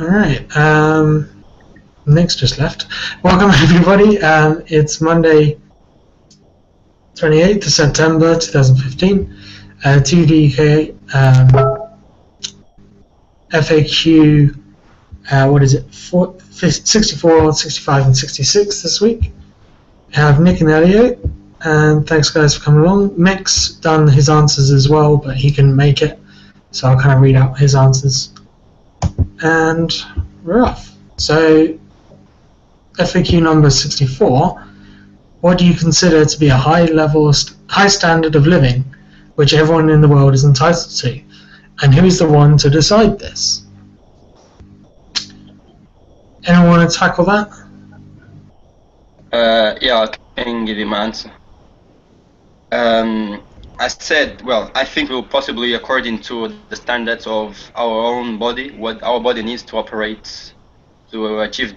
All right. Nick's just left. Welcome everybody. It's Monday, 28th of September 2015. TVP UK FAQ. What is it? 64, 65, and 66 this week. I have Nick and Elliot, and thanks guys for coming along. Mick's done his answers as well, but he couldn't make it, so I'll kind of read out his answers. And we're off. So, FAQ number 64. What do you consider to be a high standard of living which everyone in the world is entitled to? And who is the one to decide this? Anyone want to tackle that? Yeah, I can give you my answer. I said, well, I think we'll possibly, according to the standards of our own body, what our body needs to operate to achieve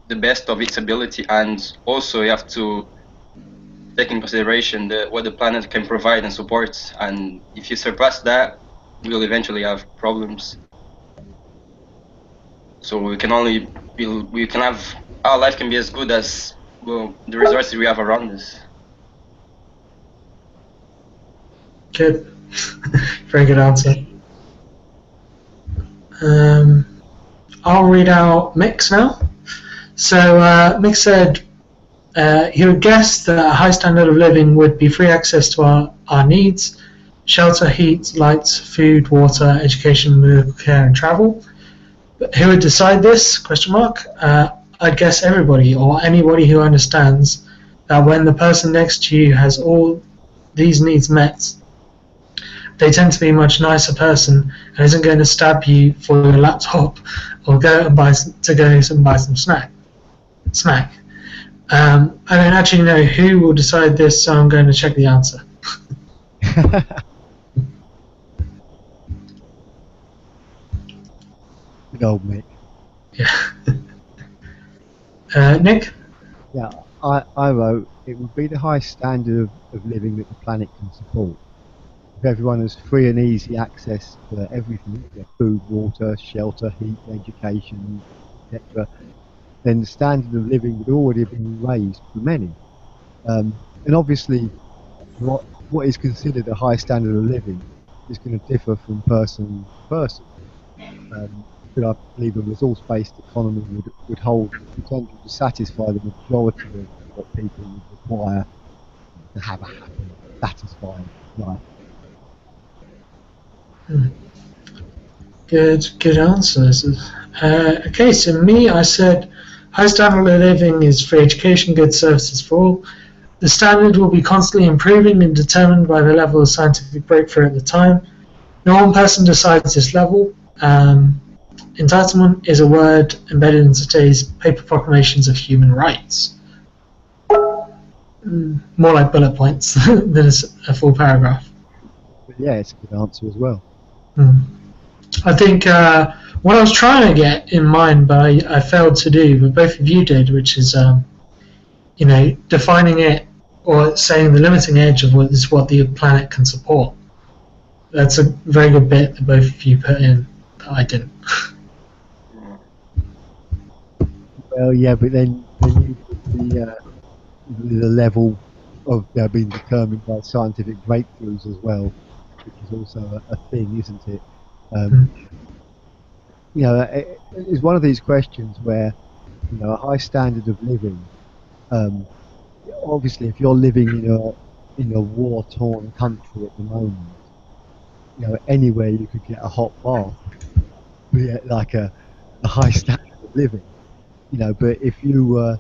the best of its ability, and also you have to take in consideration what the planet can provide and support. And if you surpass that, we'll eventually have problems. So we can only our life can be as good as, well, the resources we have around us. Good. Very good answer. I'll read out Mick's now. So Mick said he would guess that a high standard of living would be free access to our needs: shelter, heat, lights, food, water, education, medical care, and travel. But who would decide this? ? I'd guess everybody, or anybody who understands that when the person next to you has all these needs met, they tend to be a much nicer person and isn't going to stab you for your laptop or go and buy some snack. I don't actually know who will decide this, so I'm going to check the answer. Good old Mick. Yeah. Nick? Yeah, I wrote it would be the high standard of living that the planet can support. If everyone has free and easy access to everything, food, water, shelter, heat, education, etc., then the standard of living would already have been raised for many. And obviously, what is considered a high standard of living is going to differ from person to person. But I believe a resource-based economy would hold the potential to satisfy the majority of what people would require to have a happy, satisfying life. Good answers. Okay, so me, I said high standard of living is free education, good services for all. The standard will be constantly improving and determined by the level of scientific breakthrough at the time. No one person decides this level. Entitlement is a word embedded in today's paper proclamations of human rights. More like bullet points than a full paragraph. But yeah, it's a good answer as well. I think what I was trying to get in mind, but I failed to do, but both of you did, which is, defining it or saying the limiting edge of what the planet can support. That's a very good bit that both of you put in that I didn't. Well, yeah, but then you put the level of being determined by scientific breakthroughs as well, which is also a thing, isn't it? It's one of these questions where, a high standard of living. Obviously, if you're living in a war-torn country at the moment, anywhere you could get a hot bath, like a high standard of living. But if you were,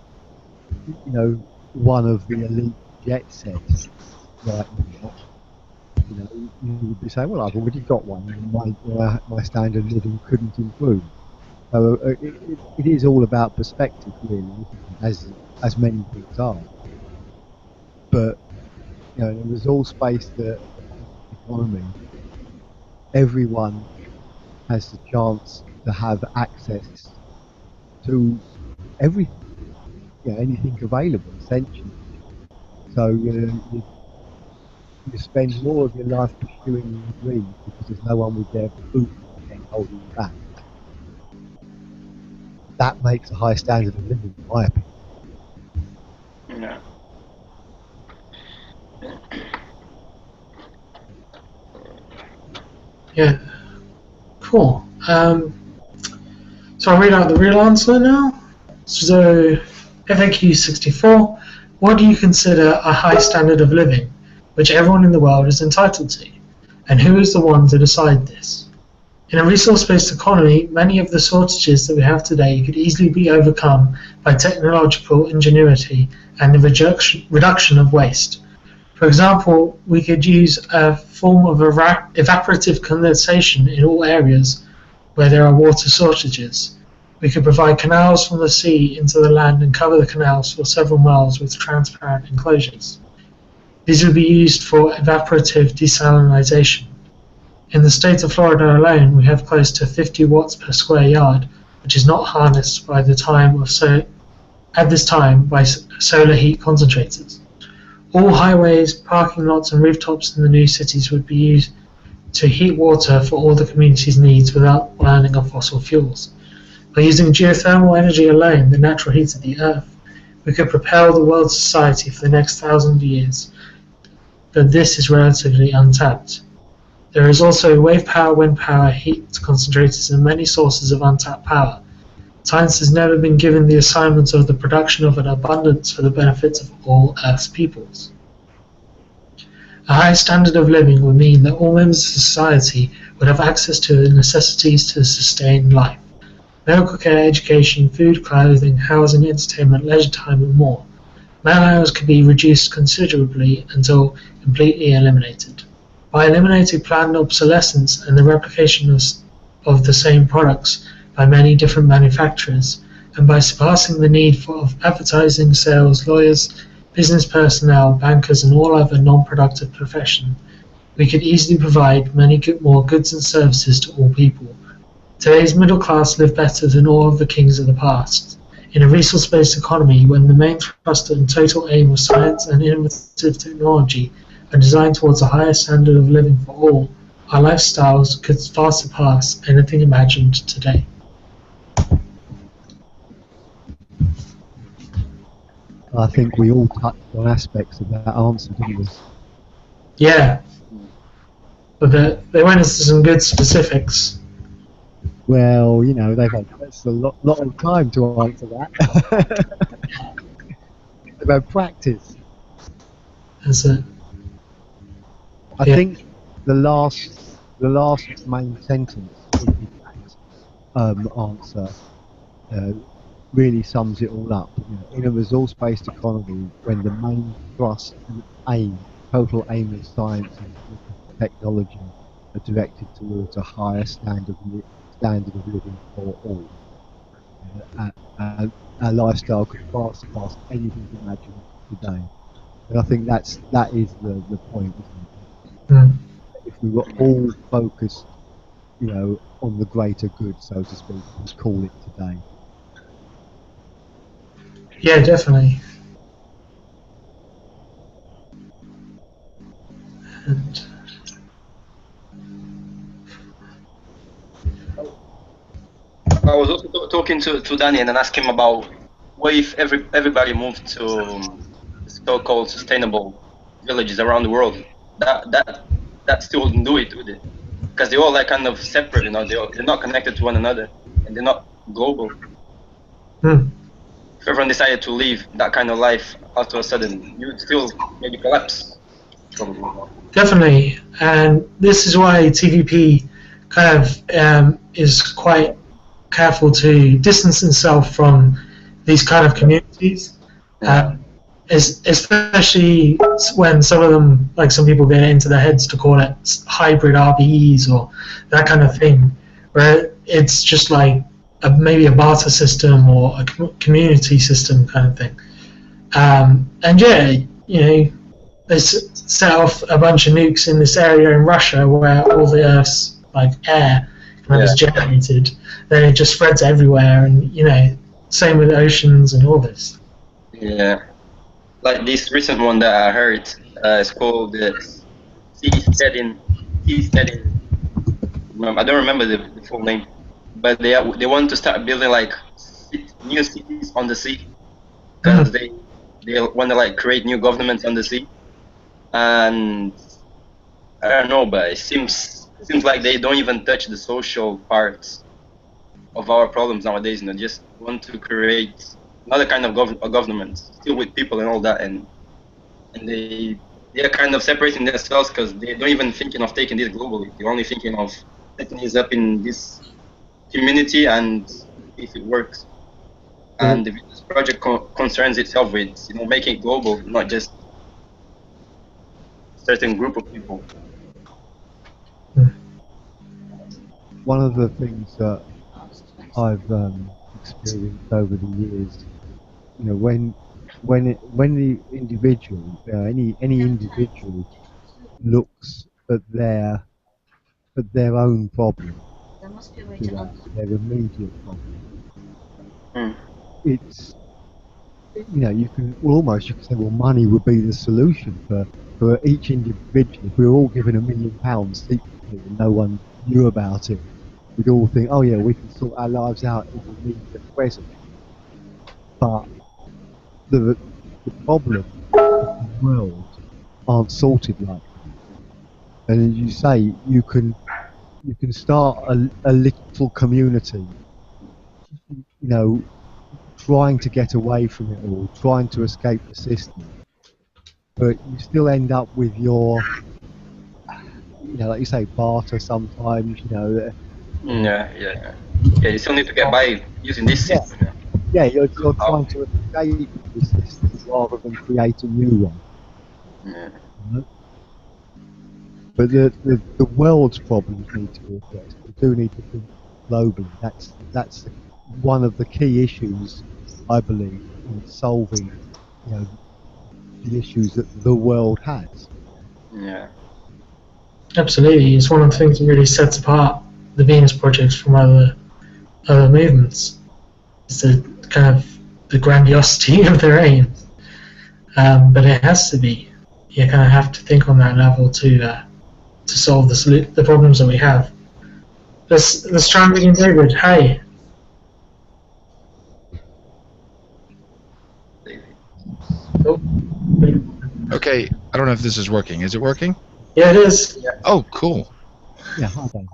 one of the elite jet sets right now, you would be saying, well, I've already got one, and my standard of living couldn't improve. So it is all about perspective, really, as many things are. But in a resource-based economy, everyone has the chance to have access to everything, anything available, essentially. So you spend more of your life pursuing your dreams because there's no one with their boot holding you back. that makes a high standard of living, in my opinion. Yeah. Yeah. Cool. So I'll read out the real answer now. So FAQ 64. What do you consider a high standard of living, which everyone in the world is entitled to? And who is the one to decide this? In a resource-based economy, many of the shortages that we have today could easily be overcome by technological ingenuity and the reduction of waste. For example, we could use a form of evaporative condensation in all areas where there are water shortages. We could provide canals from the sea into the land and cover the canals for several miles with transparent enclosures. These would be used for evaporative desalination. In the state of Florida alone, we have close to 50 watts per square yard, which is not harnessed by the time of at this time by solar heat concentrators. All highways, parking lots and rooftops in the new cities would be used to heat water for all the community's needs without burning of fossil fuels. By using geothermal energy alone, the natural heat of the earth, we could propel the world's society for the next 1,000 years, but this is relatively untapped. There is also wave power, wind power, heat concentrators, and many sources of untapped power. Science has never been given the assignment of the production of an abundance for the benefit of all Earth's peoples. A high standard of living would mean that all members of society would have access to the necessities to sustain life: medical care, education, food, clothing, housing, entertainment, leisure time, and more. Man hours could be reduced considerably until completely eliminated. By eliminating planned obsolescence and the replication of the same products by many different manufacturers, and by surpassing the need of advertising, sales, lawyers, business personnel, bankers, and all other non-productive professions, we could easily provide many more goods and services to all people. Today's middle class live better than all of the kings of the past. In a resource-based economy, when the main thrust and total aim of science and innovative technology are designed towards a higher standard of living for all, our lifestyles could far surpass anything imagined today. I think we all touched on aspects of that answer, didn't we? Yeah, but they went into some good specifics. Well, you know, they've had a lot of time to answer that. They've had practice. That's it. I think the last main sentence in that answer really sums it all up. You know, in a resource-based economy, when the main thrust and total aim of science and technology are directed towards a higher standard of living for all, our lifestyle could far surpass anything imagined today. And I think that is the point, isn't it? If we were all focused, you know, on the greater good, so to speak, let's call it today. Yeah, definitely. And I was also talking to Danny and asking him about what if everybody moved to so-called sustainable villages around the world. That still wouldn't do it, would it? Because they're all like kind of separate, you know. They're not connected to one another, and they're not global. If everyone decided to live that kind of life, all of a sudden, you would still maybe collapse. Definitely, and this is why TVP kind of is quite careful to distance itself from these kind of communities, especially when some of them, like some people get into their heads to call it hybrid RBEs or that kind of thing, where it's just like maybe a barter system or a community system kind of thing. And yeah, you know, they set off a bunch of nukes in this area in Russia where all the Earth's like air kind of is generated. Then it just spreads everywhere, and you know, same with oceans and all this. Yeah, like this recent one that I heard, it's called seasteading. I don't remember the full name, but they want to start building like new cities on the sea, because they want to like create new governments on the sea, and I don't know, but it seems like they don't even touch the social parts of our problems nowadays. And they just want to create another kind of government, still with people and all that, and they are kind of separating themselves because they don't even thinking of taking this globally. They're only thinking of setting this up in this community and if it works. And if this project concerns itself with making it global, not just a certain group of people. One of the things that I've experienced over the years, when the individual, any individual looks at their own problem, their immediate problem, it's you can say, well, money would be the solution for each individual. If we were all given £1 million secretly and no one knew about it, we'd all think, oh yeah, we can sort our lives out in the immediate present. But the problems of the world aren't sorted like that. And as you say, you can start a little community, trying to get away from it all, trying to escape the system, but you still end up with your, like you say, barter sometimes. Yeah. You still need to get by using this system. Yeah, you're trying to escape the system rather than create a new one. Yeah. But the world's problems need to be addressed. We do need to think globally. That's one of the key issues, I believe, in solving the issues that the world has. Yeah. Absolutely, it's one of the things that really sets apart the Venus projects from other movements. It's the kind of the grandiosity of their aim, but it has to be. You kind of have to think on that level to solve the problems that we have. Let's try and begin, David. Hey. Oh. Okay, I don't know if this is working. Is it working? Yeah, it is. Yeah. Oh, cool. Yeah, hi, David.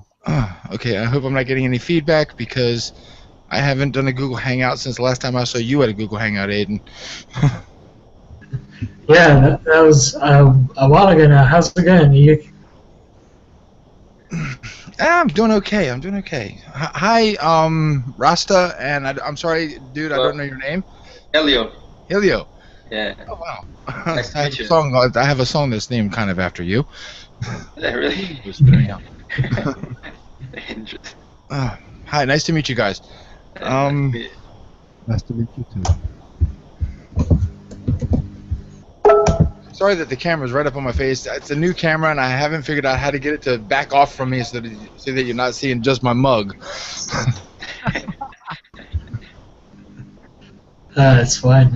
Okay, I hope I'm not getting any feedback because I haven't done a Google Hangout since the last time I saw you at a Google Hangout, Aiden. Yeah, that was a while ago now. How's it going? I'm doing okay. Hi, Rasta, and I'm sorry, dude, I don't know your name. Helio. Yeah. Oh wow. Nice to meet you. I have a song that's named kind of after you. Is that really? Interesting. Hi, nice to meet you guys. Nice to meet you too. Sorry that the camera's right up on my face. It's a new camera, and I haven't figured out how to get it to back off from me so that you're not seeing just my mug. It's fine.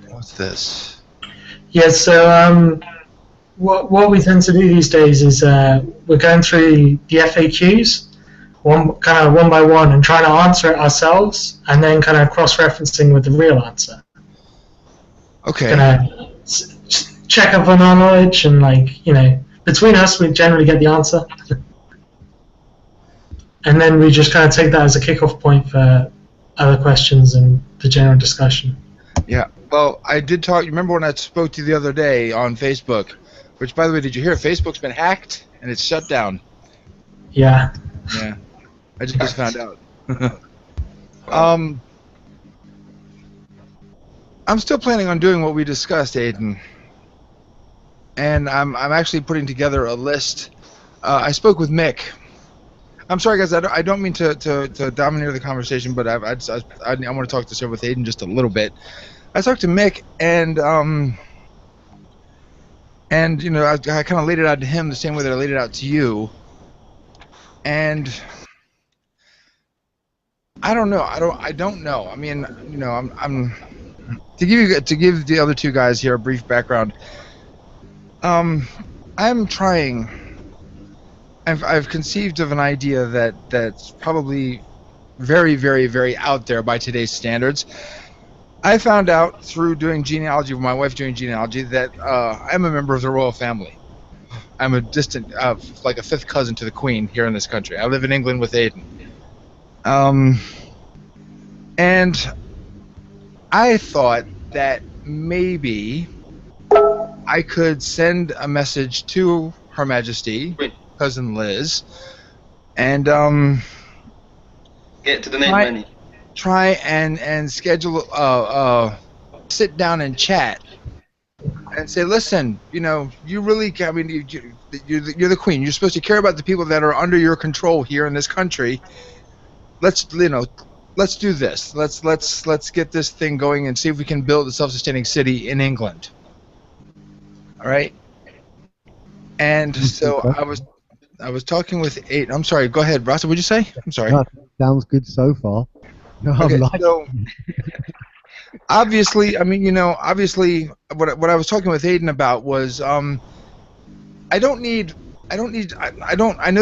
What's this? Yeah, so what we tend to do these days is we're going through the FAQs one by one and trying to answer it ourselves, and then kind of cross-referencing with the real answer. Okay. Kind of check up on our knowledge, and between us we generally get the answer, and then we just kind of take that as a kickoff point for other questions and the general discussion. Yeah. Well, I did talk. You remember when I spoke to you the other day on Facebook? Which, by the way, did you hear? Facebook's been hacked and it's shut down. Yeah. Yeah. I just found out. I'm still planning on doing what we discussed, Aiden. And I'm actually putting together a list. I spoke with Mick. I'm sorry, guys. I don't mean to domineer the conversation, but I want to talk this over with Aiden just a little bit. I talked to Mick, and I kind of laid it out to him the same way that I laid it out to you. And I don't know. I don't know. I mean, I'm to give the other two guys here a brief background. I'm trying. I've conceived of an idea that's probably very, very, very out there by today's standards. I found out through doing genealogy, with my wife doing genealogy, that I'm a member of the royal family. I'm a distant, like a fifth cousin to the Queen here in this country. I live in England with Aiden. And I thought that maybe I could send a message to Her Majesty, Cousin Liz, and get to donate money. Try and schedule sit down and chat and say, listen, you know, you really, I mean, you're the Queen. You're supposed to care about the people that are under your control here in this country. Let's do this. Let's get this thing going and see if we can build a self-sustaining city in England. All right. And so I was talking with Aiden. I'm sorry. Go ahead, Rasta. What'd you say? I'm sorry. Sounds good so far. Okay, so obviously, I mean, you know, obviously, what I was talking with Aiden about was, I know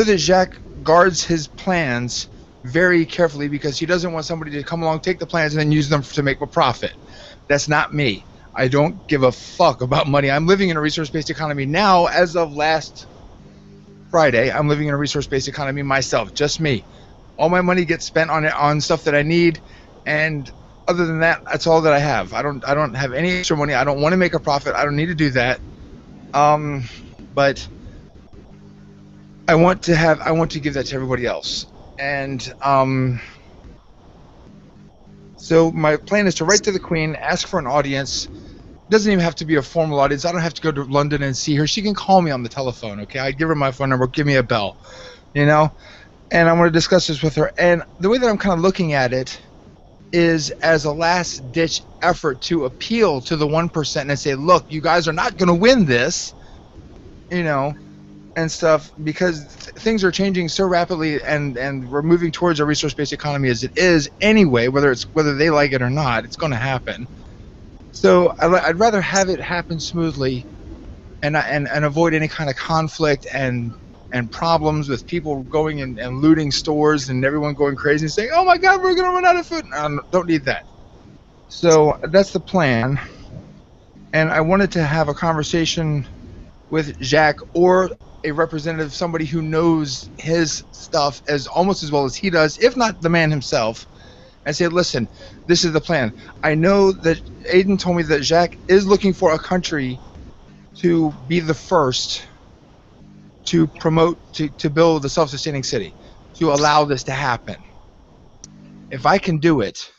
that Jacques guards his plans very carefully because he doesn't want somebody to come along, take the plans, and then use them to make a profit. That's not me. I don't give a fuck about money. I'm living in a resource-based economy now. As of last Friday, I'm living in a resource-based economy myself, just me. All my money gets spent on stuff that I need, and other than that, that's all that I have. I don't have any extra money. I don't want to make a profit. I don't need to do that. But I want to give that to everybody else. And so my plan is to write to the Queen, ask for an audience. It doesn't even have to be a formal audience. I don't have to go to London and see her. She can call me on the telephone, okay? I give her my phone number, give me a bell, you know? And I want to discuss this with her. And the way that I'm kind of looking at it is as a last-ditch effort to appeal to the 1% and say, look, you guys are not going to win this, you know, and stuff, because things are changing so rapidly, and we're moving towards a resource-based economy as it is anyway, whether they like it or not, it's going to happen. So I'd rather have it happen smoothly and avoid any kind of conflict and problems with people going and looting stores and everyone going crazy and saying, oh my God, we're going to run out of food. No, don't need that. So that's the plan. And I wanted to have a conversation with Jacques or a representative, somebody who knows his stuff almost as well as he does, if not the man himself, and say, listen, this is the plan. I know that Aiden told me that Jacques is looking for a country to be the first to promote, to build a self-sustaining city, to allow this to happen. If I can do it,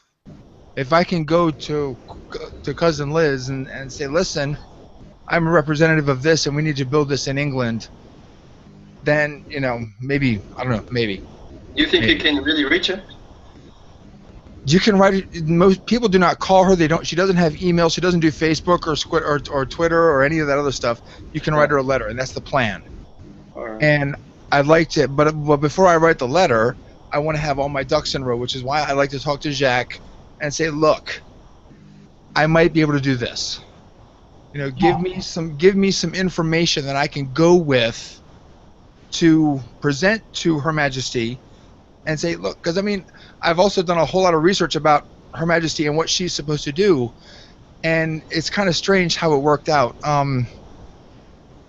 if I can go to Cousin Liz and say, listen, I'm a representative of this and we need to build this in England, then, you know, maybe, I don't know, maybe. You think you can really reach her? You can write it. Most people do not call her. She doesn't have email. She doesn't do Facebook or Twitter or any of that other stuff. You can write her a letter, and that's the plan. Right. And I'd like to, but before I write the letter, I want to have all my ducks in a row, which is why I like to talk to Jacques and say, look, I might be able to do this. You know, give me some information that I can go with to present to Her Majesty and say, look, because I mean, I've also done a whole lot of research about Her Majesty and what she's supposed to do, and it's kind of strange how it worked out.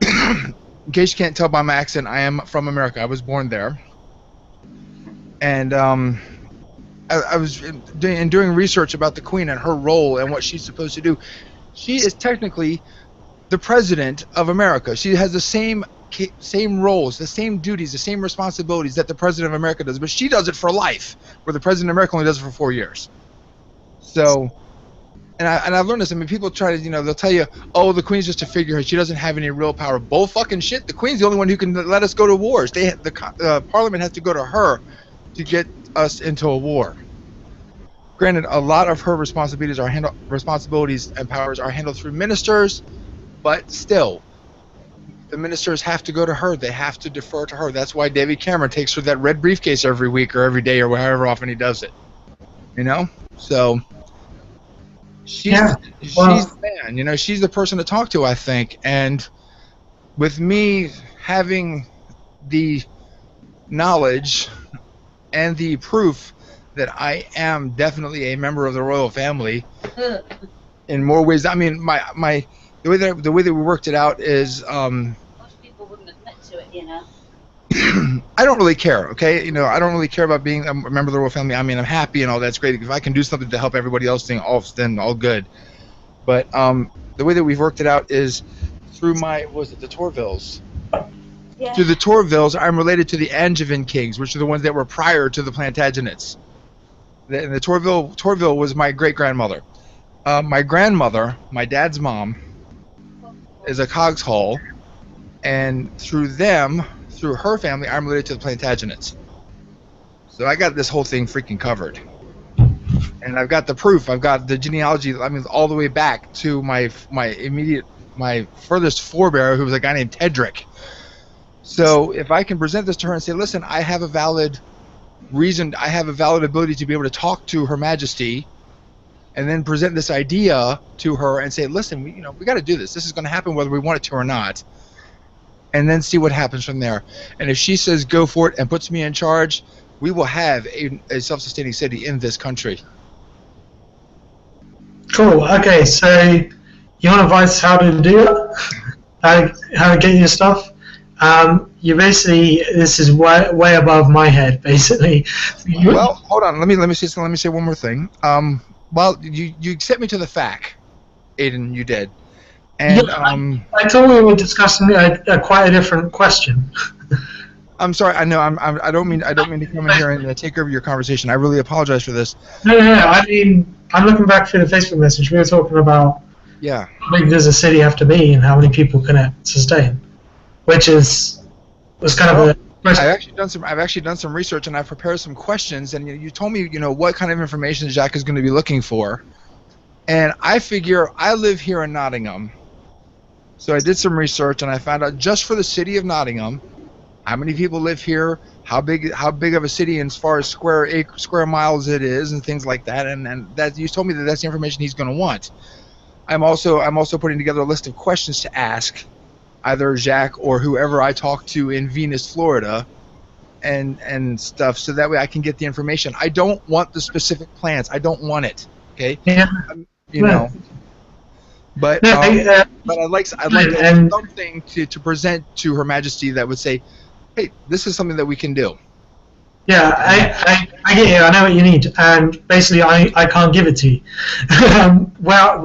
In case you can't tell by my accent, I am from America. I was born there. And I was doing research about the Queen and her role and what she's supposed to do. She is technically the President of America. She has the same roles, the same duties, the same responsibilities that the President of America does, but she does it for life, where the President of America only does it for 4 years. So, and I've learned this. I mean, people try to, you know, they'll tell you, oh, the Queen's just a figurehead. She doesn't have any real power. Bull fucking shit. The Queen's the only one who can let us go to wars. The Parliament has to go to her to get us into a war. Granted, a lot of her responsibilities and powers are handled through ministers, but still, the ministers have to go to her. They have to defer to her. That's why David Cameron takes her that red briefcase every week or every day or however often he does it. You know? So she's the man. You know, she's the person to talk to, I think. And with me having the knowledge and the proof that I am definitely a member of the royal family in more ways. I mean, the way that we worked it out is Most people wouldn't admit to it, you know. I don't really care, okay? You know, I don't really care about being a member of the royal family. I mean, I'm happy and all that's great. If I can do something to help everybody else, then all good. But the way that we've worked it out is through the Torvilles. Yeah. Through the Torvilles, I'm related to the Angevin kings, which are the ones that were prior to the Plantagenets. The Torville was my great-grandmother. My grandmother, my dad's mom, is a Cogshall, and through her family, I'm related to the Plantagenets. So I got this whole thing freaking covered. And I've got the proof. I've got the genealogy, I mean, all the way back to my furthest forebearer, who was a guy named Tedric. So if I can present this to her and say, listen, I have a valid ability to be able to talk to Her Majesty, and then present this idea to her and say, listen, we got to do this. This is going to happen whether we want it to or not. And then see what happens from there. And if she says go for it and puts me in charge, we will have a self-sustaining city in this country. Cool. Okay, so you want advice how to do it? How to get your stuff? You basically, this is way above my head, basically. Well, hold on. Let me say one more thing. Well, you sent me to the FAQ, Aiden. You did. And yeah, I thought we were discussing quite a different question. I'm sorry. I know. I don't mean to come in here and take over your conversation. I really apologize for this. No. I mean, I'm looking back through the Facebook message. We were talking about how big does a city have to be and how many people can it sustain, which was kind of a question. I've actually done some research and I've prepared some questions. And you told me what kind of information Jack is going to be looking for, and I figure I live here in Nottingham. So I did some research and I found out just for the city of Nottingham, how many people live here, how big of a city as far as square miles it is, and things like that. And that you told me that that's the information he's going to want. I'm also putting together a list of questions to ask either Jack or whoever I talk to in Venus, Florida, and stuff, so that way I can get the information. I don't want the specific plans. I don't want it. Okay. Yeah. But I'd like something to present to Her Majesty that would say, hey, this is something that we can do. Yeah, I get you. I know what you need, and basically, I can't give it to you. We're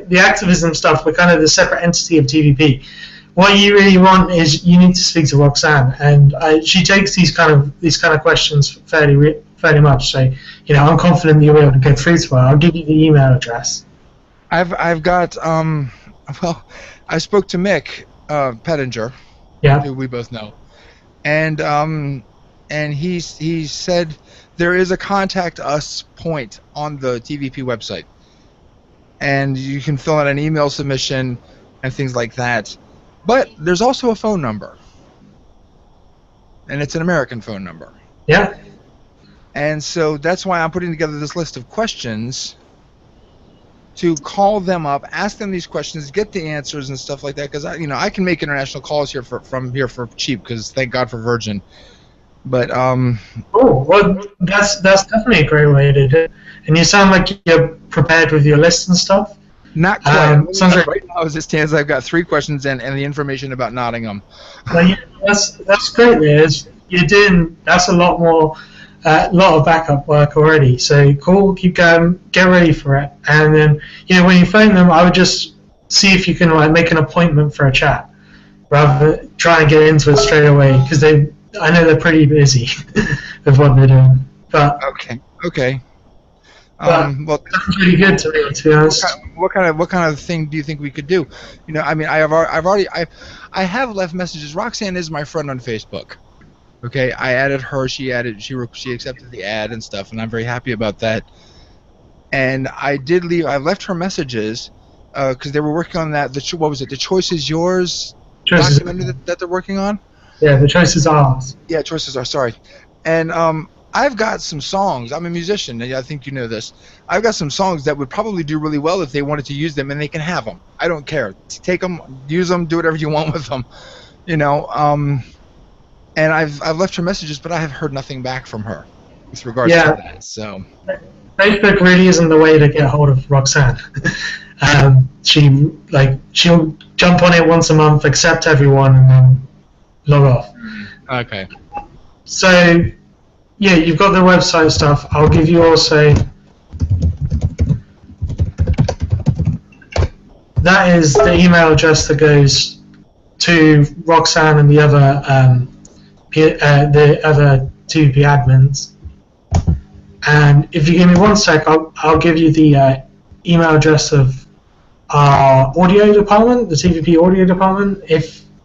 the activism stuff. We're kind of the separate entity of TVP. What you really want is you need to speak to Roxanne, and she takes these kind of questions fairly much. So I'm confident that you'll be able to get through to her. I'll give you the email address. I've got well, I spoke to Mick Pettinger, who we both know, and he said there is a contact us point on the TVP website, and you can fill out an email submission and things like that. But there's also a phone number, and it's an American phone number. Yeah. And so that's why I'm putting together this list of questions to call them up, ask them these questions, get the answers and stuff like that. Because I can make international calls here from here for cheap. Because thank God for Virgin. But well, that's definitely a great way to do it. And you sound like you're prepared with your list and stuff. Not quite. Right now, as it stands, I've got 3 questions and the information about Nottingham. Well, yeah, that's great. You're doing that's a lot more. A lot of backup work already, so cool. Keep going. Get ready for it, and then when you phone them, I would just see if you can make an appointment for a chat, rather than try and get into it straight away, because I know they're pretty busy with what they're doing. But okay. Well, that's pretty good to me, to be honest. What kind of thing do you think we could do? I mean, I have left messages. Roxanne is my friend on Facebook. Okay, I added her. She accepted the ad and stuff, and I'm very happy about that. And I left her messages because they were working on that. What was it? The Choice Is Yours documentary that they're working on. Yeah, The Choice Is Ours. Yeah, Choices Are. Sorry, and I've got some songs. I'm a musician, and I think you know this. I've got some songs that would probably do really well if they wanted to use them, and they can have them. I don't care. Take them, use them, do whatever you want with them. And I've left her messages, but I have heard nothing back from her. with regards Yeah. to that. So Facebook really isn't the way to get hold of Roxanne. She'll jump on it once a month, accept everyone, and then log off. okay. So yeah, you've got the website stuff. I'll give you also. That is the email address that goes to Roxanne and the other 2P admins. And if you give me 1 sec, I'll give you the email address of our audio department, the TVP audio department.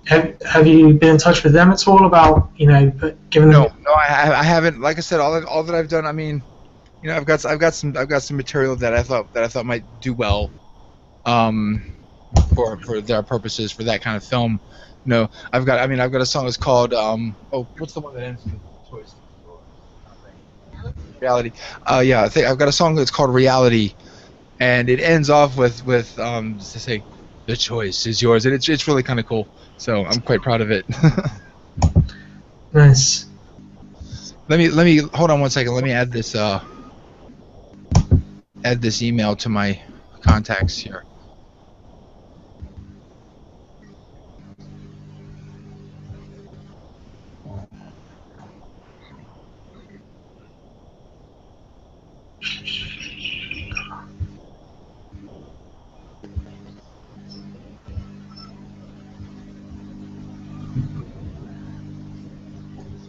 Have you been in touch with them at all about giving them? No, I haven't. Like I said, all that I've done. I mean, I've got some material that I thought might do well, for their purposes for that kind of film. I've got a song that's called what's the one that ends with choice? Reality. Yeah, I think I've got a song that's called Reality, and it ends off with to say, the choice is yours, and it's really kind of cool. So I'm quite proud of it. Nice. Let me hold on 1 second. Let me add this email to my contacts here.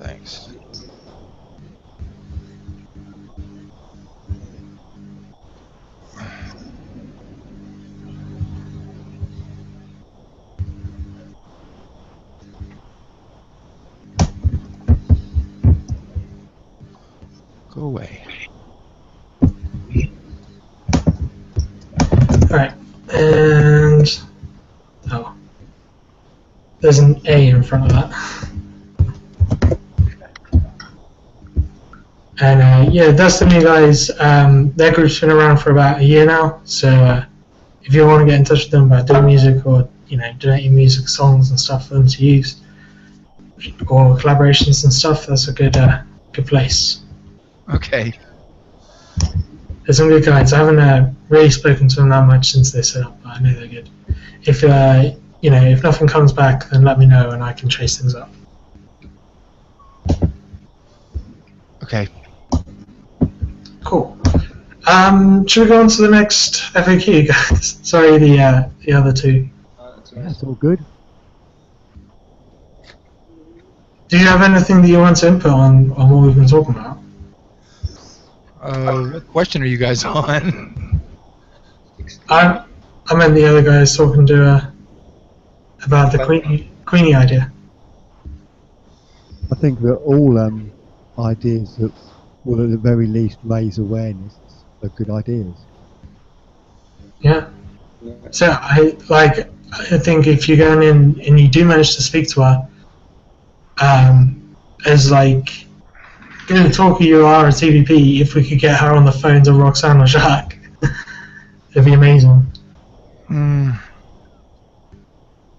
Thanks. Go away. Alright, and there's an A in front of that. And yeah, Destiny guys, their group's been around for about a year now, so if you want to get in touch with them about doing music or donating music, songs and stuff for them to use, or collaborations and stuff, that's a good place. Okay. There's some good guys. I haven't really spoken to them that much since they set up, but I know they're good. If if nothing comes back, then let me know and I can chase things up. Okay. Cool. Should we go on to the next FAQ, guys? Sorry, the other two. That's all good. Do you have anything that you want to input on what we've been talking about? What question are you guys on? Uh, I meant the other guys talking to about the Queenie idea. I think that all ideas that will at the very least raise awareness are good ideas. Yeah. So I think if you're going in and you do manage to speak to her, as good a talker you are at TVP, if we could get her on the phone to Roxanne or Jacques, it'd be amazing.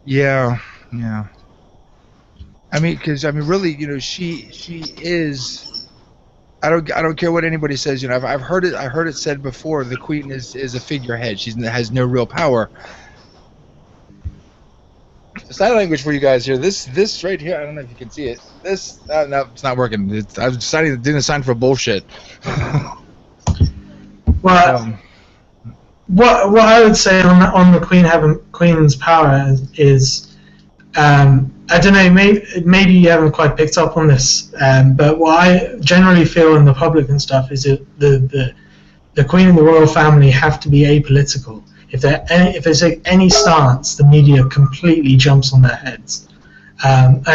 Yeah. I mean, really, she is. I don't care what anybody says. I've heard it said before. The Queen is a figurehead. She has no real power. Sign language for you guys here. This right here. I don't know if you can see it. This no, it's not working. I've decided doing a sign for bullshit. Well, what I would say on the Queen's power is, I don't know, maybe you haven't quite picked up on this, but what I generally feel in the public and stuff is that the Queen and the royal family have to be apolitical. If they take any stance, the media completely jumps on their heads. And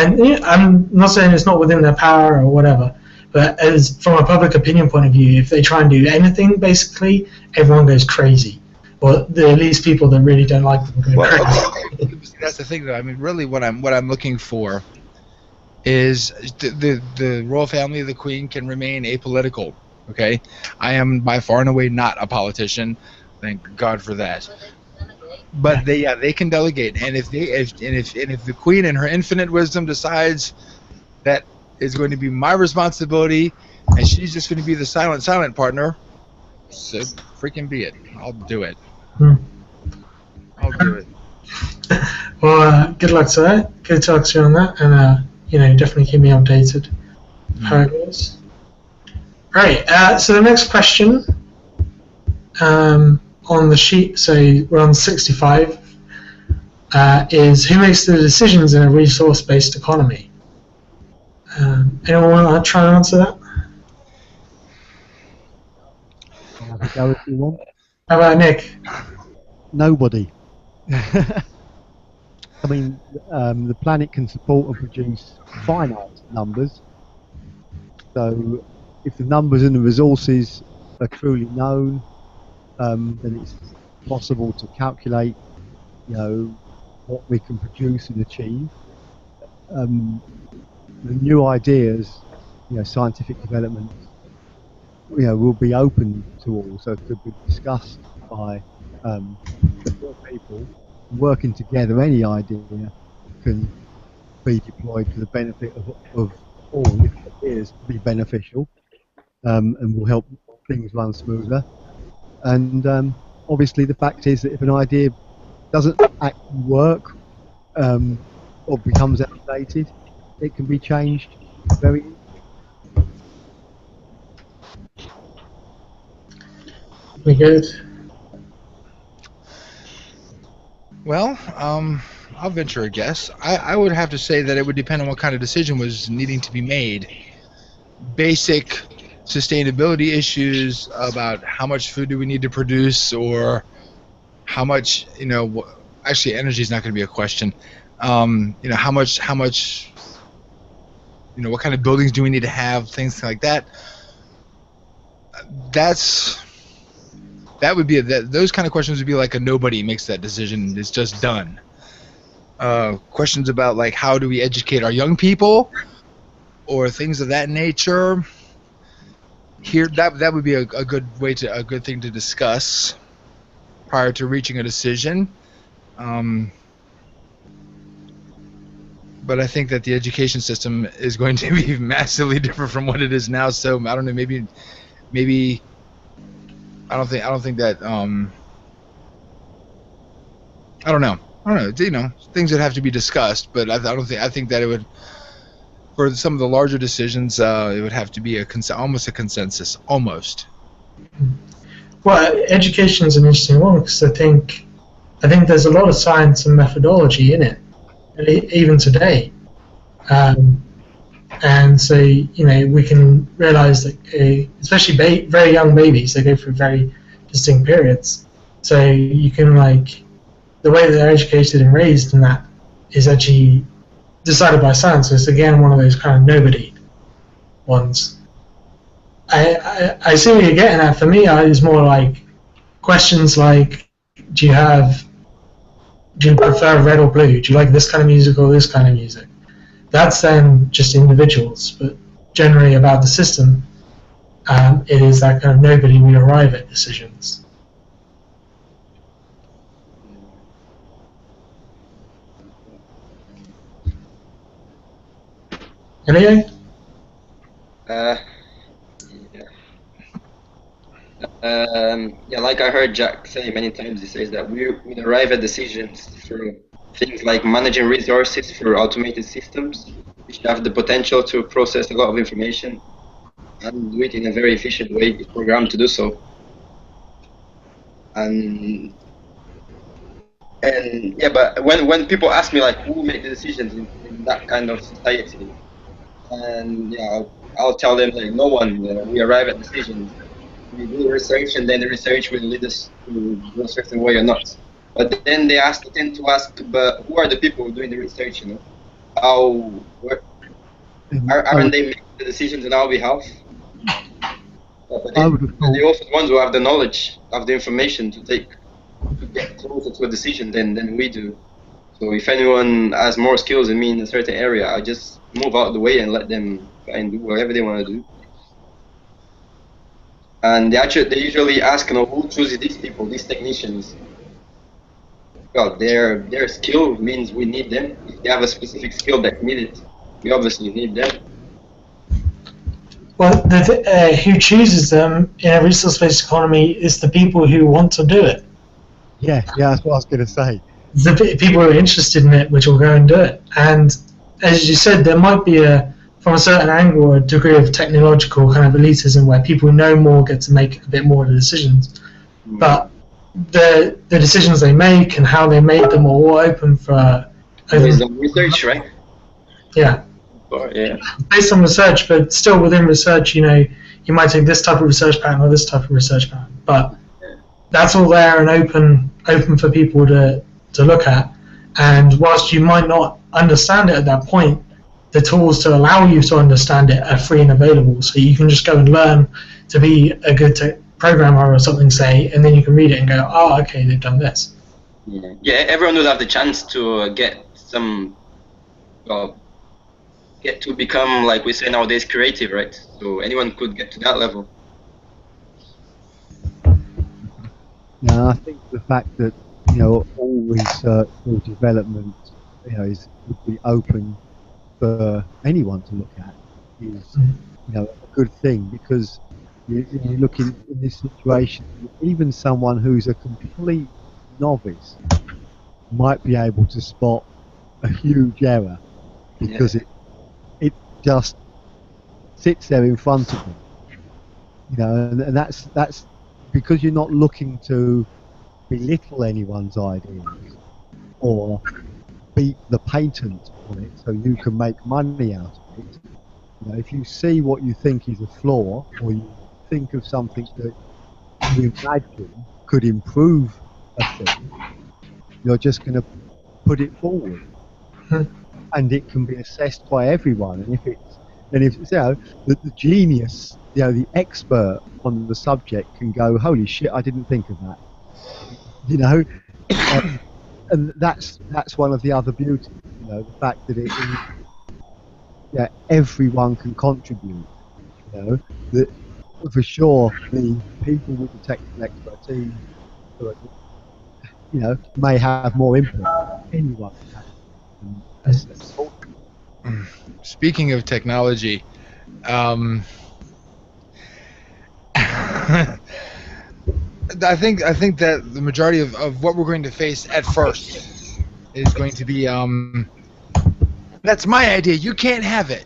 I'm not saying it's not within their power or whatever, but as from a public opinion point of view, if they try and do anything, basically, everyone goes crazy. Or at least people that really don't like them go crazy. That's the thing, though. I mean, really, what I'm looking for is the royal family, the Queen, can remain apolitical. Okay, I am by far and away not a politician. Thank God for that. But they can delegate, and if the Queen, in her infinite wisdom, decides that is going to be my responsibility, and she's just going to be the silent partner. So freaking be it. I'll do it. Hmm. I'll do it. Well, good luck to that. Good talk to you on that, and definitely keep me updated how it goes. Right. So the next question on the sheet, so we're on 65, is who makes the decisions in a resource-based economy? Anyone want to try and answer that? I'll have a go if you want. How about Nick? Nobody. I mean, the planet can support and produce finite numbers. So, if the numbers and the resources are truly known, then it's possible to calculate, what we can produce and achieve. The new ideas, scientific development, will be open to all, so it could be discussed by people working together. Any idea can be deployed for the benefit of all. If it appears to be beneficial, and will help things run smoother. And obviously, the fact is that if an idea doesn't actually work, or becomes outdated, it can be changed very easily. We good? Well, I'll venture a guess. I would have to say that it would depend on what kind of decision was needing to be made. Basic sustainability issues about how much food do we need to produce, or how much, actually energy is not going to be a question. How much, what kind of buildings do we need to have, things like that. That would be those kind of questions would be like a nobody makes that decision. It's just done. Questions about like how do we educate our young people, or things of that nature. Here, that would be a good thing to discuss prior to reaching a decision. But I think that the education system is going to be massively different from what it is now. So I don't know. Maybe I don't think that. I don't know. Things that have to be discussed. But I think that it would. For some of the larger decisions, it would have to be almost a consensus, almost. Well, education is an interesting one because I think there's a lot of science and methodology in it, even today, and so we can realize that especially very young babies, they go through very distinct periods. So you can the way that they're educated and raised, and that is actually decided by science. So it's again one of those kind of nobody ones. I see what you're getting at. For me, it's more like questions like, do you prefer red or blue? Do you like this kind of music or this kind of music? That's then just individuals, but generally about the system, it is that kind of nobody we arrive at decisions. Elio? Like I heard Jack say many times, he says that we arrive at decisions through things like managing resources for automated systems, which have the potential to process a lot of information and do it in a very efficient way. It's programmed to do so. And but when people ask me who made the decisions in that kind of society, and I'll tell them no one. We arrive at decisions. We do research, and then the research will lead us to go a certain way or not. But then they tend to ask, but who are the people doing the research? Aren't they making the decisions on our behalf? But they're also the ones who have the knowledge, have the information to get closer to a decision than we do. So if anyone has more skills than me in a certain area, I just move out of the way and let them try and do whatever they want to do. And they usually ask, who chooses these people, these technicians? Well, their skill means we need them. If they have a specific skill that's needed, we obviously need them. Well, who chooses them in a resource-based economy is the people who want to do it. Yeah, that's what I was going to say. The people who are interested in it, which will go and do it. And as you said, there might be from a certain angle, a degree of technological kind of elitism where people who know more get to make a bit more of the decisions. But the decisions they make and how they make them are all open for... Based on research, right? Yeah. Yeah. Based on research, but still within research, you might take this type of research pattern or this type of research pattern. But that's all there and open for people to look at. And whilst you might not understand it at that point, the tools to allow you to understand it are free and available. So you can just go and learn to be a good programmer or something, say, and then you can read it and go, oh, okay, they've done this. Yeah, everyone would have the chance to get to become, like we say nowadays, creative, right? So anyone could get to that level. Yeah, I think the fact that all research or development would be open for anyone to look at is a good thing, because you look in this situation, even someone who's a complete novice might be able to spot a huge error because it just sits there in front of them, and that's because you're not looking to belittle anyone's ideas or beat the patent on it so you can make money out of it. If you see what you think is a flaw, or you think of something that you imagine could improve a thing, you're just going to put it forward, and it can be assessed by everyone. And if the genius, the expert on the subject can go, holy shit, I didn't think of that. And that's one of the other beauties, the fact that everyone can contribute. That for sure the people with the technical expertise, may have more input. Anyone can have. Speaking of technology, I think that the majority of what we're going to face at first is going to be that's my idea, you can't have it,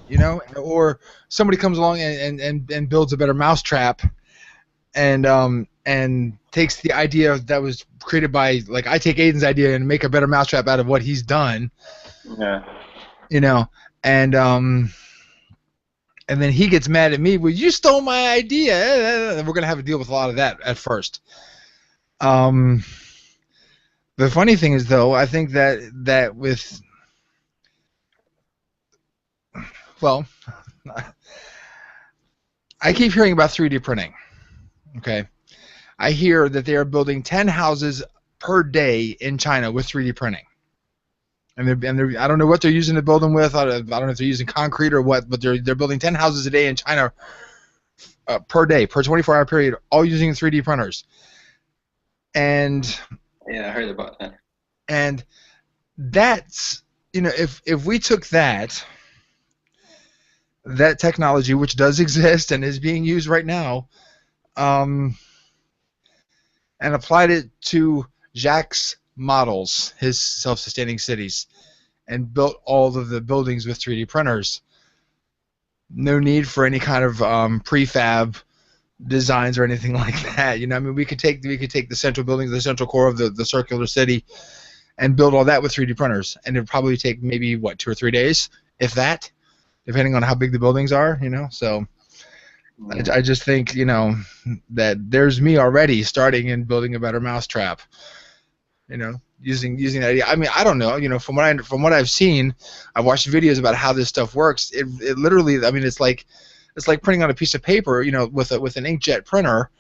or somebody comes along and builds a better mousetrap and takes the idea that was created by, like, I take Aiden's idea and make a better mousetrap out of what he's done. And then he gets mad at me. Well, you stole my idea. We're gonna have to deal with a lot of that at first. The funny thing is, though, I think that with, well, I keep hearing about 3D printing. Okay, I hear that they are building 10 houses per day in China with 3D printing. And they're I don't know what they're using to build them with. I don't know if they're using concrete or what, but they're building 10 houses a day in China per day, per 24-hour period, all using 3D printers. And yeah, I heard about that. And that's, if we took that technology, which does exist and is being used right now, and applied it to Jacques' models, his self-sustaining cities, and built all of the buildings with 3D printers. No need for any kind of prefab designs or anything like that. We could take the central buildings, the central core of the circular city, and build all that with 3D printers, and it'd probably take maybe 2 or 3 days, if that, depending on how big the buildings are. So I just think that there's me already starting and building a better mousetrap. Using that idea. I mean, I don't know. From what I've seen, I've watched videos about how this stuff works. It literally, I mean, it's like printing on a piece of paper, with an inkjet printer,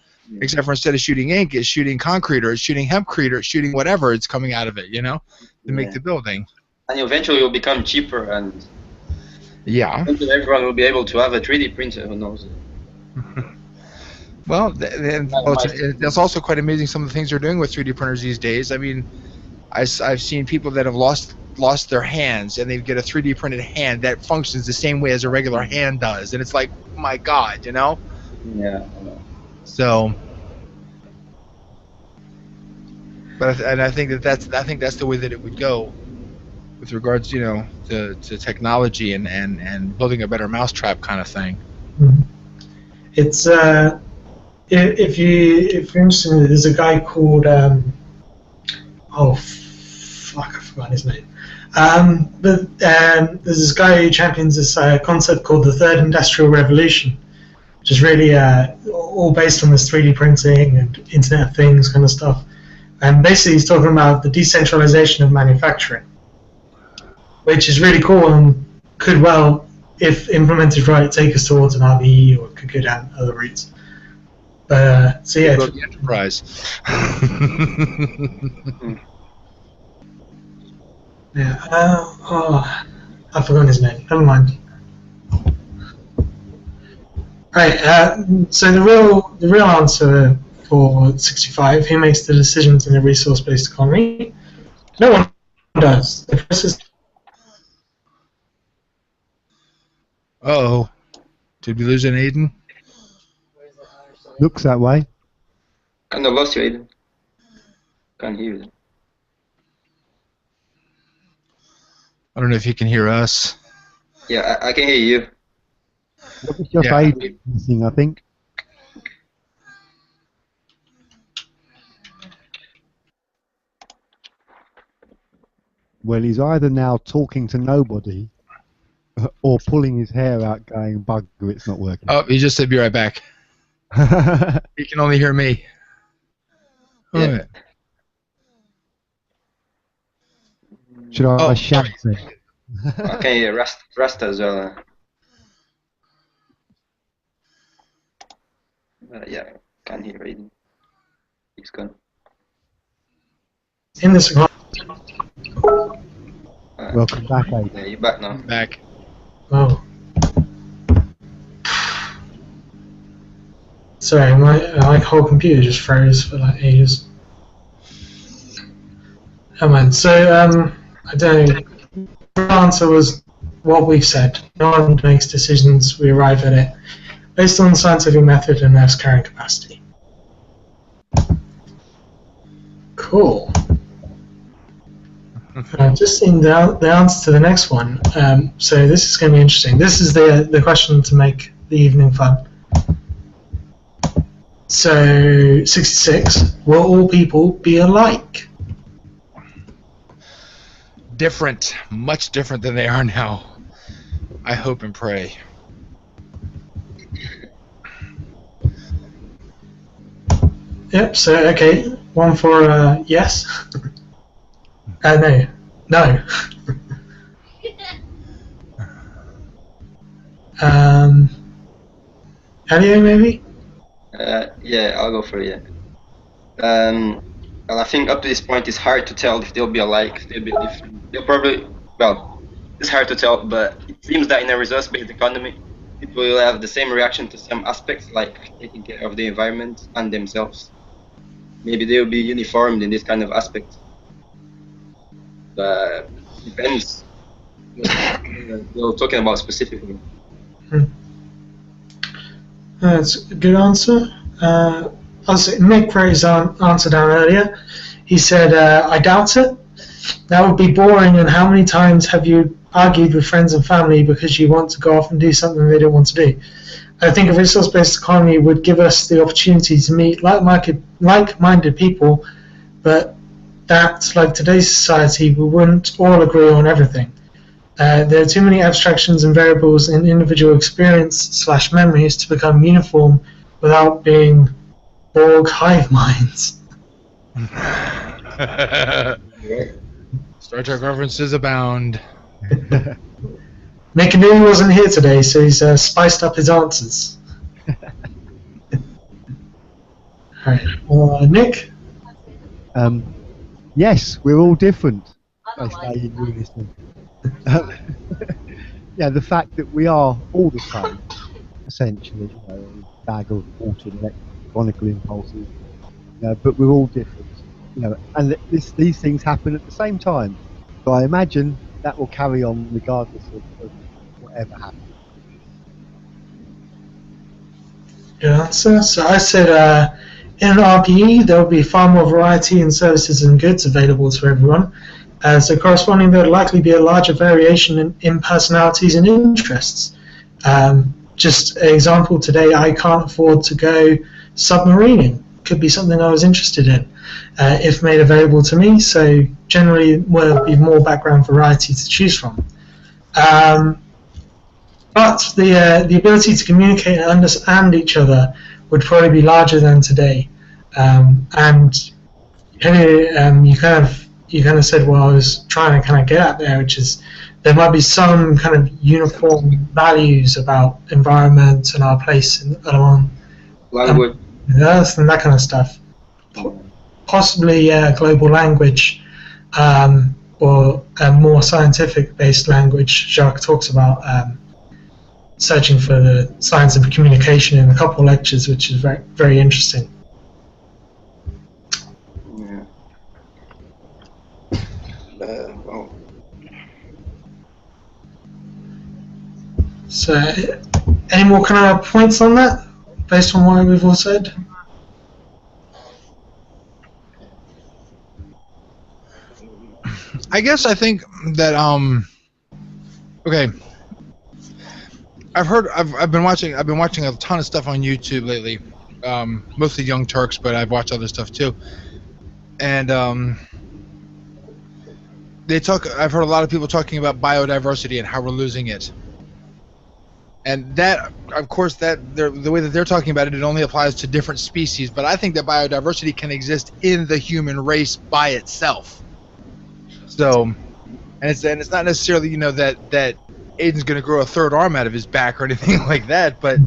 except for instead of shooting ink, it's shooting concrete, or it's shooting hempcrete, or it's shooting whatever it's coming out of it, to make the building. And eventually it will become cheaper, and eventually everyone will be able to have a 3D printer. Who knows? Well, it's also quite amazing some of the things they're doing with 3D printers these days. I mean, I've seen people that have lost their hands, and they get a 3D printed hand that functions the same way as a regular hand does, and it's like, my God, you know. Yeah. So, but I think that's the way that it would go with regards, you know, to technology and building a better mousetrap kind of thing. It's if you're interested, there's a guy called oh fuck, I forgot his name. But there's this guy who champions this concept called the Third Industrial Revolution, which is really all based on this 3D printing and Internet of Things kind of stuff. And basically, he's talking about the decentralization of manufacturing, which is really cool and could well, if implemented right, take us towards an RVE or could go down other routes. But so yeah, The enterprise. yeah. Oh, I've forgotten his name. Never mind. Right. So the real answer for 65, who makes the decisions in a resource-based economy? No one does. The process. Uh-oh. Did we lose an Aiden? Looks that way. Kind of lost you, Aiden. Can't hear you. I don't know if he can hear us. Yeah, I can hear you. What was just Yeah. Aiden missing, I think. Well, he's either now talking to nobody or pulling his hair out going, bugger, it's not working. Oh, he just said be right back. He can only hear me. Yeah. Alright. Should I Oh, shout it? I can hear Rasta as well. Yeah, can't hear Aiden. He's gone. In this economy. Welcome back, Aiden. Yeah, you're back now. Back. Oh. Sorry, my whole computer just froze for like ages. Oh man, so I don't know. The answer was what we've said. No one makes decisions, we arrive at it based on the scientific method and Earth's carrying capacity. Cool. I've just seen the answer to the next one, so this is going to be interesting. This is the question to make the evening fun. So, 66, will all people be alike? Different. Much different than they are now. I hope and pray. Yep, so, okay, one for yes. No. No. Elio, maybe? Yeah, I'll go for it. Well, I think up to this point it's hard to tell if they'll be alike. They'll be different. They'll probably, well, it's hard to tell, but it seems that in a resource-based economy, people will have the same reaction to some aspects, like taking care of the environment and themselves. Maybe they'll be uniformed in this kind of aspect. But depends what you're talking about specifically. That's a good answer. Also, Nick wrote his answer down earlier. He said, I doubt it. That would be boring, and how many times have you argued with friends and family because you want to go off and do something they don't want to do? I think a resource-based economy would give us the opportunity to meet like-minded people, but that, like today's society, we wouldn't all agree on everything. There are too many abstractions and variables in individual experience/memories to become uniform without being Borg hive minds. Star Trek references abound. Nick knew he wasn't here today, so he's spiced up his answers. Alright, Nick? Yes, we're all different. I I don't say like in unison. Yeah, the fact that we are all the same, essentially, you know, a bag of water and electronical impulses, but we're all different, you know, and these things happen at the same time. So I imagine that will carry on regardless of whatever happens. Good answer. So I said in an RPE there will be far more variety in services and goods available to everyone. So corresponding there will likely be a larger variation in personalities and interests. Just an example, today I can't afford to go submarining. Could be something I was interested in if made available to me. So generally will be more background variety to choose from. But the ability to communicate and understand each other would probably be larger than today. And you kind of said what I was trying to kind of get at there, which is there might be some kind of uniform values about environment and our place along Language. Earth and that kind of stuff. Possibly global language or a more scientific-based language. Jacques talks about searching for the science of communication in a couple of lectures, which is very, very interesting. Yeah. Well. So, any more kind of points on that, based on what we've all said? I guess I think that okay. I've been watching a ton of stuff on YouTube lately, mostly Young Turks, but I've watched other stuff too. And I've heard a lot of people talking about biodiversity and how we're losing it. And that, of course, the way that they're talking about it, it only applies to different species. But I think that biodiversity can exist in the human race by itself. So, and it's not necessarily, you know, that Aiden's going to grow a third arm out of his back or anything like that, but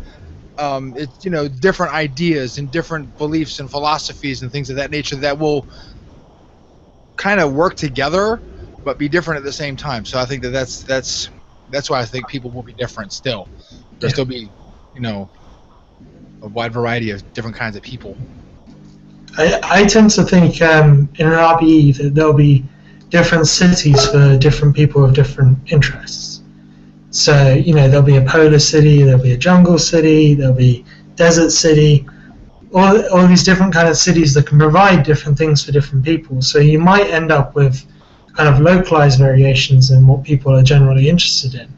it's, you know, different ideas and different beliefs and philosophies and things of that nature that will kind of work together, but be different at the same time. So I think that's why I think people will be different still. There'll still be, you know, a wide variety of different kinds of people. I tend to think in an RBE that there'll be different cities for different people of different interests. So, you know, there'll be a polar city, there'll be a jungle city, there'll be desert city, all these different kind of cities that can provide different things for different people. So you might end up with kind of localized variations in what people are generally interested in.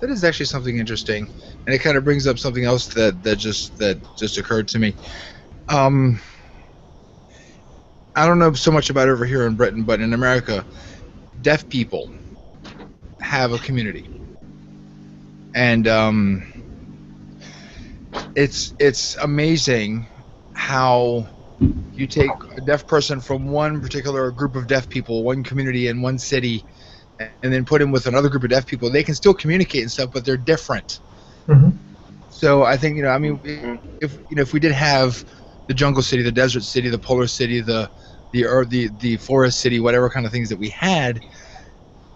That is actually something interesting, and it kind of brings up something else that just occurred to me. I don't know so much about over here in Britain, but in America, deaf people have a community, and it's amazing how you take a deaf person from one particular group of deaf people, one community in one city, and then put him with another group of deaf people. They can still communicate and stuff, but they're different. Mm-hmm. So I think, you know, I mean, if we did have the jungle city, the desert city, the polar city, the forest city, whatever kind of things that we had,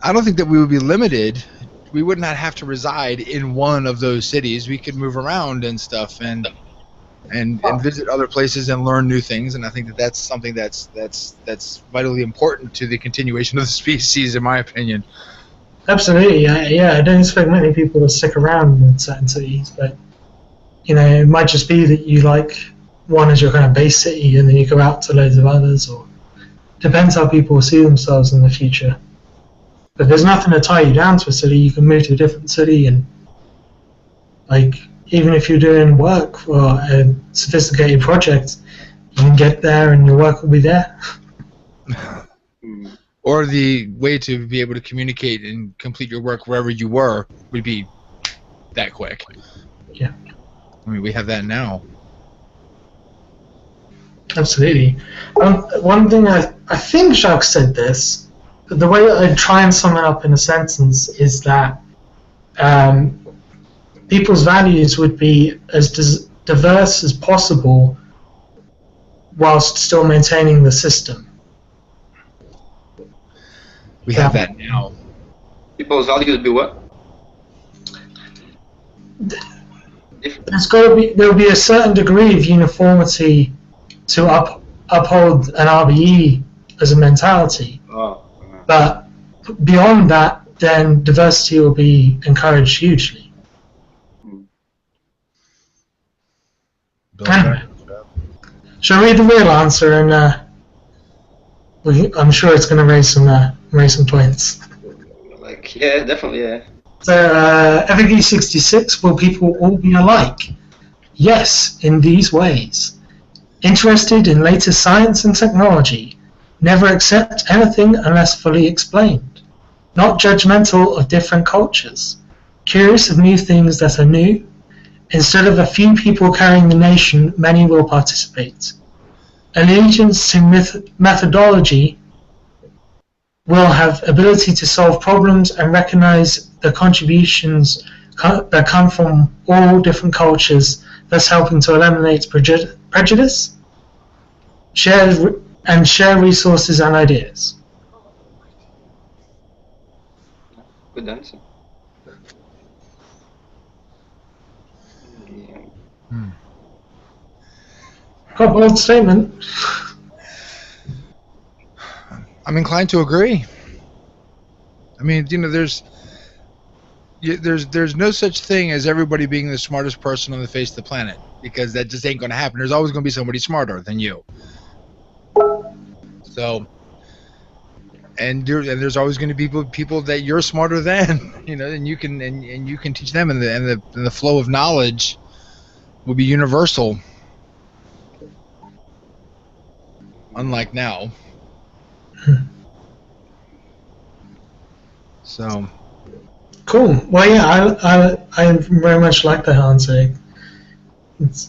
I don't think that we would be limited. We would not have to reside in one of those cities. We could move around and stuff and visit other places and learn new things. And I think that that's something that's vitally important to the continuation of the species, in my opinion. Absolutely, yeah. I don't expect many people to stick around in certain cities, but you know, it might just be that you like one as your kind of base city, and then you go out to loads of others, or depends how people see themselves in the future. But there's nothing to tie you down to a city. You can move to a different city, and like even if you're doing work for a sophisticated project, you can get there and your work will be there. Or the way to be able to communicate and complete your work wherever you were would be that quick. Yeah. I mean, we have that now. Absolutely. One thing I think Jacques said this, but the way that I'd try and sum it up in a sentence is that people's values would be as diverse as possible whilst still maintaining the system. We have that now. People's values would be what? There'll be a certain degree of uniformity to uphold an RBE as a mentality. But beyond that, then diversity will be encouraged hugely. Anyway, shall I read the real answer, and I'm sure it's going to raise some points. Like, yeah, definitely, yeah. So, FAQ 66, will people all be alike? Yes, in these ways. Interested in latest science and technology. Never accept anything unless fully explained. Not judgmental of different cultures. Curious of new things that are new. Instead of a few people carrying the nation, many will participate. Allegiance to methodology, will have ability to solve problems and recognize the contributions that come from all different cultures, thus helping to eliminate prejudice, share resources and ideas. Good answer. Quite a bold statement. I'm inclined to agree. I mean, you know, there's no such thing as everybody being the smartest person on the face of the planet, because that just ain't going to happen. There's always going to be somebody smarter than you. So, and there's always going to be people that you're smarter than, you know, and you can teach them, and the flow of knowledge will be universal, unlike now. So cool. Well, yeah, I very much like that answer. It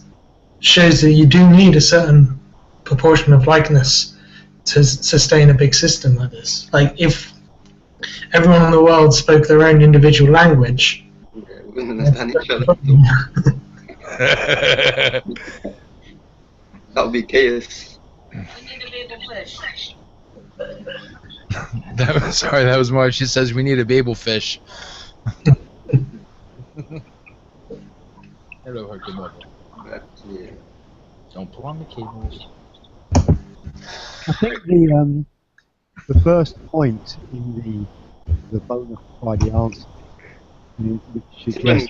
shows that you do need a certain proportion of likeness to sustain a big system like this. Like, if everyone in the world spoke their own individual language, We wouldn't understand each other. That would be chaos. We need a bit of fish. that was Marge. She says we need a Babel fish. Hello, her good mother. Yeah. Don't pull on the cables. I think the first point in the bona fide answer, which suggests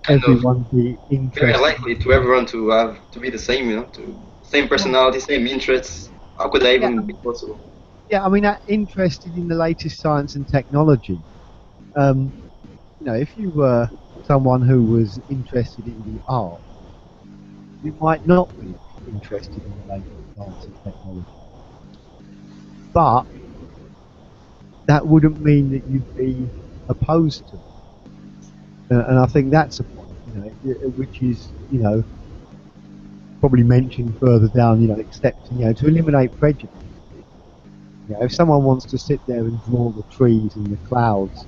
everyone be Very interested. likely to everyone to be the same, you know, to same personality, same interests. How could that even be possible? Yeah, I mean, interested in the latest science and technology. You know, if you were someone who was interested in the art, you might not be interested in the latest science and technology. But that wouldn't mean that you'd be opposed to it. And I think that's a point, you know, which is, you know, probably mentioned further down, you know, accepting, you know, to eliminate prejudice. You know, if someone wants to sit there and draw the trees and the clouds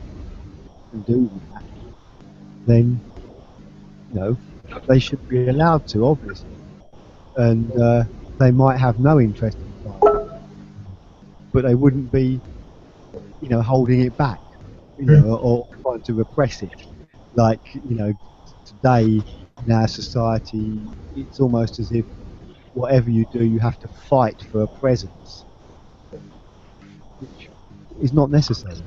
and do that, then, you know, they should be allowed to, obviously. And they might have no interest in science, but they wouldn't be, you know, holding it back, you know, or trying to repress it. Like, you know, today in our society, it's almost as if whatever you do, you have to fight for a presence, which is not necessary.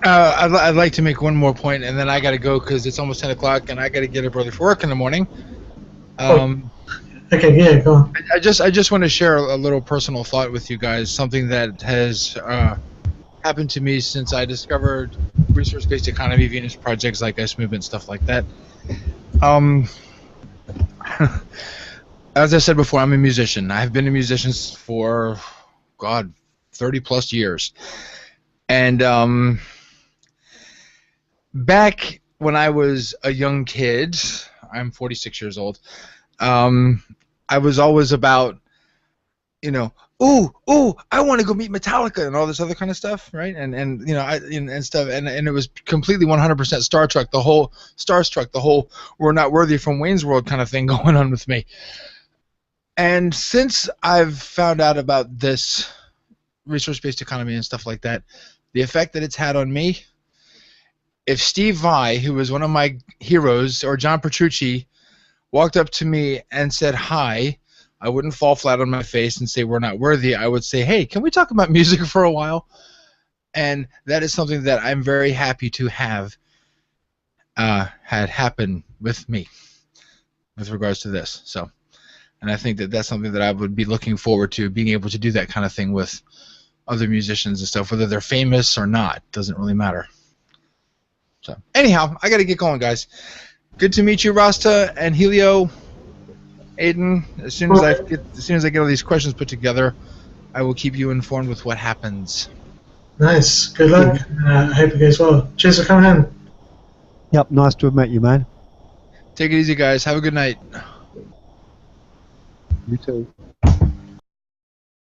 I'd like to make one more point, and then I got to go because it's almost 10 o'clock, and I got to get up early for work in the morning. Okay, yeah, go on. I just want to share a little personal thought with you guys, something that has happened to me since I discovered resource-based economy, Venus projects, Zeitgeist movement, stuff like that. As I said before, I'm a musician. I've been a musician for, God, 30 plus years. And back when I was a young kid, I'm 46 years old, I was always about, you know, ooh, I want to go meet Metallica and all this other kind of stuff, right? And you know, and stuff, and it was completely 100% starstruck, the whole we're not worthy from Wayne's World kind of thing going on with me. And since I've found out about this resource-based economy and stuff like that, the effect that it's had on me if Steve Vai, who was one of my heroes, or John Petrucci, walked up to me and said hi, I wouldn't fall flat on my face and say we're not worthy. I would say, hey, can we talk about music for a while? And that is something that I'm very happy to have had happen with me with regards to this. So, and I think that that's something that I would be looking forward to, being able to do that kind of thing with other musicians and stuff, whether they're famous or not, doesn't really matter. So, anyhow, I got to get going, guys. Good to meet you, Rasta and Helio, Aiden. As soon as I get all these questions put together, I will keep you informed with what happens. Nice. Good luck. I hope it goes well. Cheers for coming in. Yep, nice to have met you, man. Take it easy, guys. Have a good night. You too.